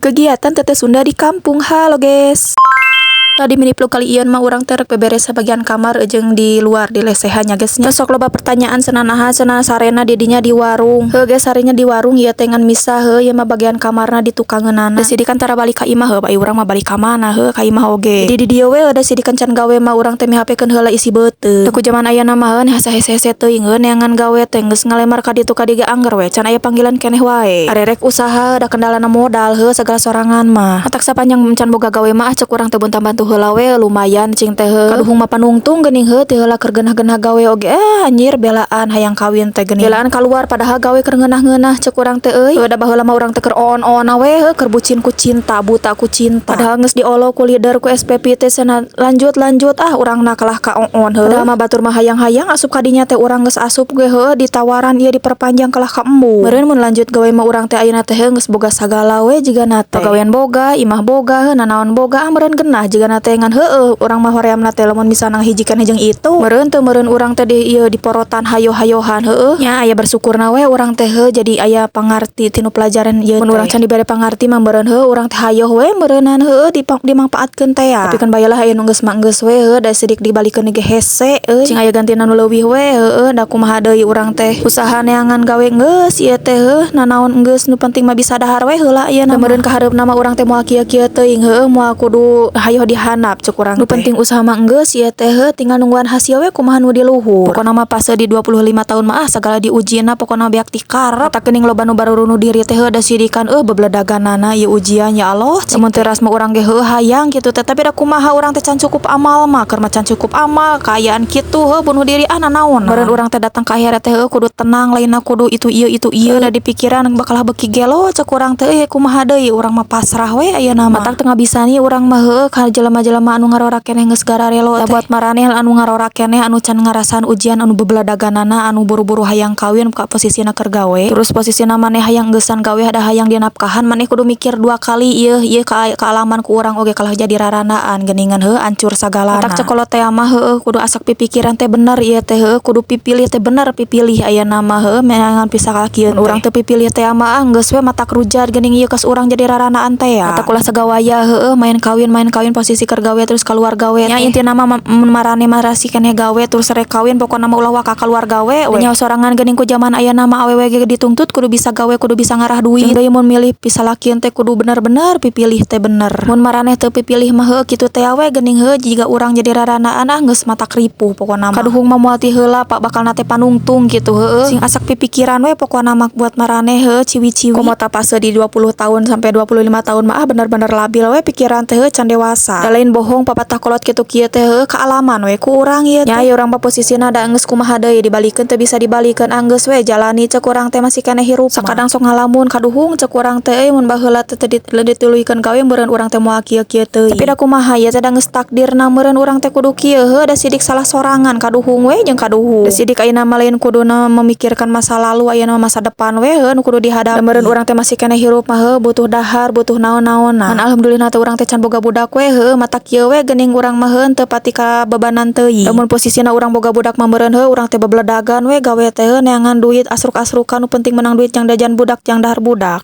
Kegiatan Teteh Sunda di kampung. Halo guys. Tadi mini plug kali ieu mah urang teh rek beberes sebagian kamar jeung di luar di lesehannya guys nya. Sok loba pertanyaan senanaha cenah sarena didinya di warung. Heuh guys sarinya di warung ieu teh ngan misah heuh ieu mah bagian kamarna ditukangeunana. Da sidikan tara balik ka imah heuh bae urang mah balik ka mana heuh ka imah oge. Jadi di dieu we da sidikan can gawe mah urang teh mihapekeun heula isi beuteuh. Teu ku zaman ayeuna mah heuh hasa hese-hese teuing heuh neangan gawe teh geus ngalemar ka ditu ka dieu angger we can aya panggilan keneh wae. Arerek usaha da kendalana modal heuh segala sorangan mah. Matak sapanjang can boga gawe mah cek urang teh bantu heula we lumayan cing teh kaduhung mah panungtung geuning heuh teh heula keur geunah-geunah gawe oge anjir belaan hayang kawin teh geuning belaan kaluar padahal gawe keur ngeunah-ngeunah cek urang teh euy da baheula mah urang teh keur on-on we heuh keur bucin ku cinta buta ku cinta padahal geus diolo ku leader ku SPP teh cenah lanjut urangna kalah ka on heuh padahal mah batur mah hayang-hayang asup ka dinya teh urang geus asup ge heuh ditawaran ieu diperpanjang kalah ka embung meureun mun lanjut gawe mah urang teh ayeuna teh geus boga sagala we jigana teh pagawean boga imah boga heuh nanaon boga meureun geunah jigana teh ngan heueuh urang mah horeamna teh lamun misalna hijikeun jeung itu meureun teu meureun urang teh di ieu di porotan hayo-hayohan heueuh nya aya bersyukurna we urang teh heuh jadi aya pangarti tinu pelajaran ieu mun urang can dibere pangarti mah meureun heuh urang teh hayo we meureunan heueuh dimangpaatkeun teh ya tapi kan bayalah aya nu geus manggeus we heuh da sidik dibalikeun ge hese euy cing aya gantina nu leuwih we heueuh da kumaha deui urang teh usaha neangan gawe geus ieu teh heuh nanaon geus nu penting mah bisa dahar we heula ieu meureun ka hareupna mah urang teh moal kieu-kieu teuing heueuh moal kudu hayo dihanap cuk urang nu penting usaha mah geus ieu teh heuh tinggal nungguan hasil we kumaha nu di luhur pokona mah pas di 25 tahun mah segala diujina pokona beak tikarep tak geuning loba nu baru nu diri teh heuh da sidikan bebledaganana ieu ujian ya Allah mun teh ras mah urang ge heuh hayang kitu teh tapi da kumaha urang teh can cukup amal mah keur mah can cukup amal kaayaan kitu heuh bunuh diri nanaon meureun urang teh datang ka akhirat teh heuh kudu tenang lainna kudu itu ieu da di pikiran bakal beki gelo cek urang teh kumaha deui urang mah pasrah we ayeuna mah matak teu ngabisani urang mah heuh ka jelema-jelema anu ngarora keneh geus gararelo teh buat maraneh anu ngarora keneh anu can ngarasan ujian anu bebladaganana anu buru-buru hayang kawin ka posisina keur gawe terus posisina maneh hayang geusan gawe ada hayang dinapkahan maneh kudu mikir dua kali ieu kaalaman ku urang oge kalah jadi raranaan geuningan heuh ancur sagalana matak cekolot teh mah heueuh kudu asak pipikiran teh bener ieu teh heuh kudu pipilih teh bener pipilih ayeuna mah heuh meangan pisah kakieun urang teh pipilih teh mah geus we matak rujat geuning ieu geus urang jadi raranaan teh ya matak ulah sagawaya heueuh main kawin posisi keur gawe terus keluar gawe nya intina mah marane marasi keneh gawe terus rek kawin pokona mah ulah waka keluar gawe we nya sorangan geuning ku zaman ayeuna mah awewe ge dituntut kudu bisa gawe kudu bisa ngarah duit deui mun milih pisalakieun teh kudu bener-bener pipilih teh bener mun maraneh teu pipilih mah heuh kitu teh we geuning heuh jiga urang jadi raranaan geus matak ripuh pokona mah kaduhung mah moal ti heula pak bakal nate panungtung gitu heueuh sing asak pipikiran we pokona mah buat maraneh heuh ciwi-ciwi komo tapase di 20 tahun sampai 25 tahun mah bener-bener labil we pikiran teh heuh can dewasa da lain bohong papatah kolot kitu kieu teh heuh kaalaman we ku urang ieu nya urang mah posisina da geus kumaha deui dibalikeun teu bisa dibalikeun anggeus we jalani cek urang teh masih keneh hirup sakadang sok ngalamun kaduhung cek urang teh mun baheula teh dituluykeun gawe meureun urang teh moal kieu-kieu teuing tapi da kumaha ieu teh da geus takdirna meureun urang teh kudu kieu heuh da sidik salah sorangan kaduhung we jeung kaduhung da sidik ayeuna mah lain kuduna memikirkan masa lalu ayeuna masa depan we heuh nu kudu dihadapi meureun urang teh masih keneh hirup mah heuh butuh dahar butuh naon-naonna alhamdulillah teh urang teh can boga budak we heuh mata kieu we geuning urang mah heuh teu pati kabebanan teuing lamun posisina urang boga budak mah meureun heuh urang teh bebledagan we gawe teh neangan duit asruk-asrukan nu penting menang duit jang dajan budak jang dahar budak